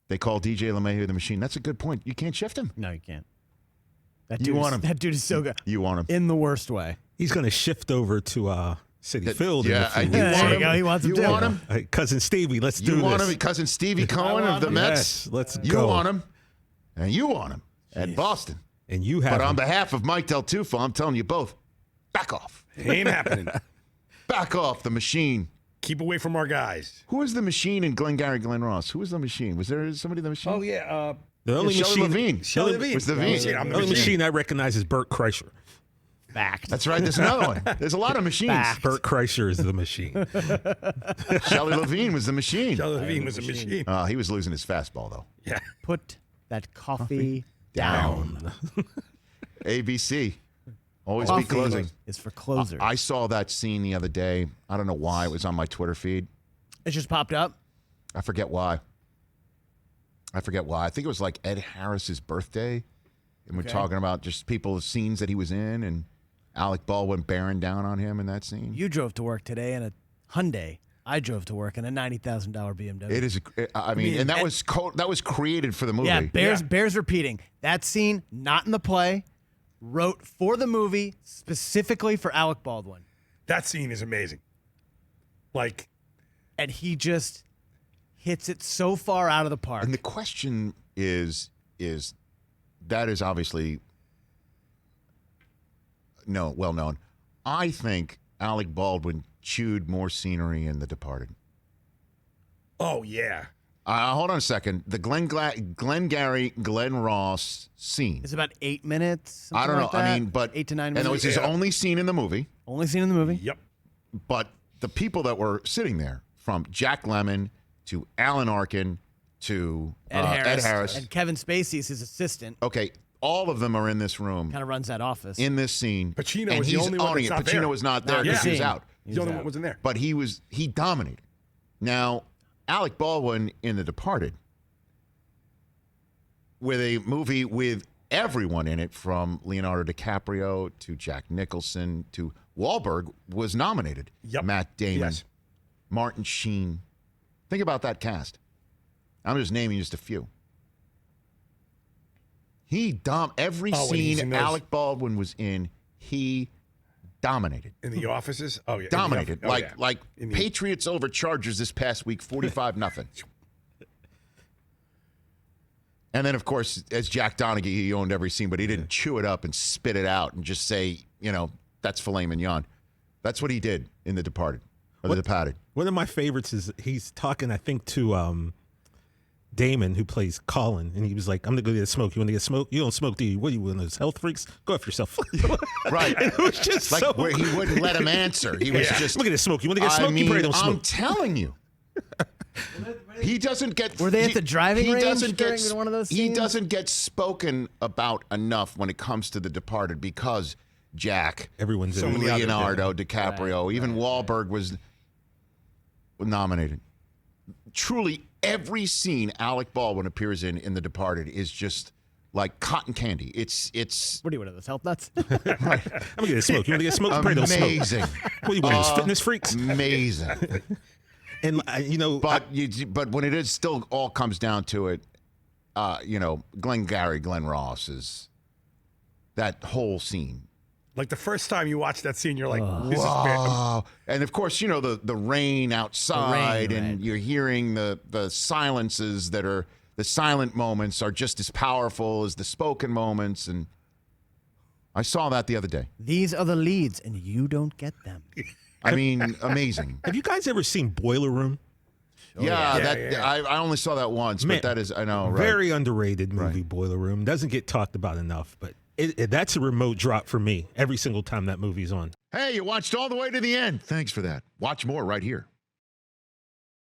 They call DJ LeMahieu the machine. That's a good point. You can't shift him. No, you can't. That dude is so good. You want him. In the worst way. He's going to shift over to City Field. Yeah, there you go. He wants him You too. want him? Cousin Stevie, let's do You this. want him? Cousin Stevie Cohen of the Mets? Yes, let's You go. want him. And you want him at Boston. And you have But on him. behalf of Mike Del Tufo, I'm telling you both, back off. Ain't happening. Back off the machine. Keep away from our guys. Who was the machine in Glengarry Glen Ross? Who was the machine? Was there somebody the machine? Oh, yeah. The only Shelley machine, Levine. Shelley Levine. Was the I'm Levine. the the only machine I recognize is Bert Kreischer. Fact. That's right. There's another one. There's a lot of machines. Fact. Bert Kreischer is the machine. Shelley Levine was the machine. Shelley Levine was a machine. He was losing his fastball, though. Yeah. Put that coffee down. ABC. Always Coffee be closing. is for closers. I saw that scene the other day. I don't know why. It was on my Twitter feed. It just popped up. I forget why. I think it was like Ed Harris's birthday. And we're talking about just people's scenes that he was in and Alec Baldwin bearing down on him in that scene. You drove to work today in a Hyundai. I drove to work in a $90,000 BMW. It is, and that was created for the movie. Yeah, bears repeating. That scene, not in the play, wrote for the movie specifically for Alec Baldwin. That scene is amazing. Like, And he just hits it so far out of the park. And the question is that is obviously well known. I think Alec Baldwin chewed more scenery in The Departed. oh, yeah. Hold on a second. The Glengarry Glen Ross scene. It's about 8 minutes. I don't know. Like that. I mean, but 8 to 9 and minutes. it was his only scene in the movie. Only scene in the movie. Yep. But the people that were sitting there, from Jack Lemmon to Alan Arkin to Ed Harris. And Kevin Spacey's his assistant. Okay, all of them are in this room. Kind of runs that office. In this scene. Pacino and was the he's only one owning that's it. not Pacino there. was not there Not because he was seen. out. He's the only one that wasn't there. But he dominated. Now, Alec Baldwin in The Departed, with a movie with everyone in it, from Leonardo DiCaprio to Jack Nicholson to Wahlberg, was nominated. Yep. Matt Damon, Yes. Martin Sheen. Think about that cast. I'm just naming just a few. Every when he's in scene those- Alec Baldwin was in, he dominated. In the offices? Oh, yeah. Dominated. Oh, yeah. Like In the- Patriots over Chargers this past week, 45-0. And then, of course, as Jack Donaghy, he owned every scene, but he didn't chew it up and spit it out and just say, that's filet mignon. That's what he did in The Departed, or The Departed. One of my favorites is he's talking, I think, to Damon, who plays Colin, and he was like, I'm going to go get a smoke. You want to get smoke? You don't smoke, do you? What are you, one of those health freaks? Go after yourself. Right. And it was just Like, so where he wouldn't let him answer. He was just, Look at this smoke. You want to get smoke? You probably don't I'm smoke. telling you. He doesn't get. Were they at the driving range doesn't during get, one of those He scenes? doesn't get spoken about enough when it comes to The Departed because Jack, Everyone's in it. Leonardo DiCaprio, even Wahlberg was nominated. Truly, every scene Alec Baldwin appears in The Departed is just like cotton candy. It's What are you, one of those health nuts? I'm going to get a smoke. You want to get smoke? You probably don't smoke. amazing. What are you, one of those fitness freaks? Amazing. And, But when it is still all comes down to it, Glengarry Glen Ross is that whole scene. Like the first time you watch that scene, you're like, this is Wow. And of course, the rain outside, The rain, and right. you're hearing the silences that are the silent moments are just as powerful as the spoken moments. And I saw that the other day. These are the leads, and you don't get them. I mean, amazing. have you guys ever seen Boiler Room? Yeah. I only saw that once, Man, but that is, I know, right? Very underrated movie, Boiler Room. Doesn't get talked about enough, but that's a remote drop for me every single time that movie's on. Hey, you watched all the way to the end. Thanks for that. Watch more right here.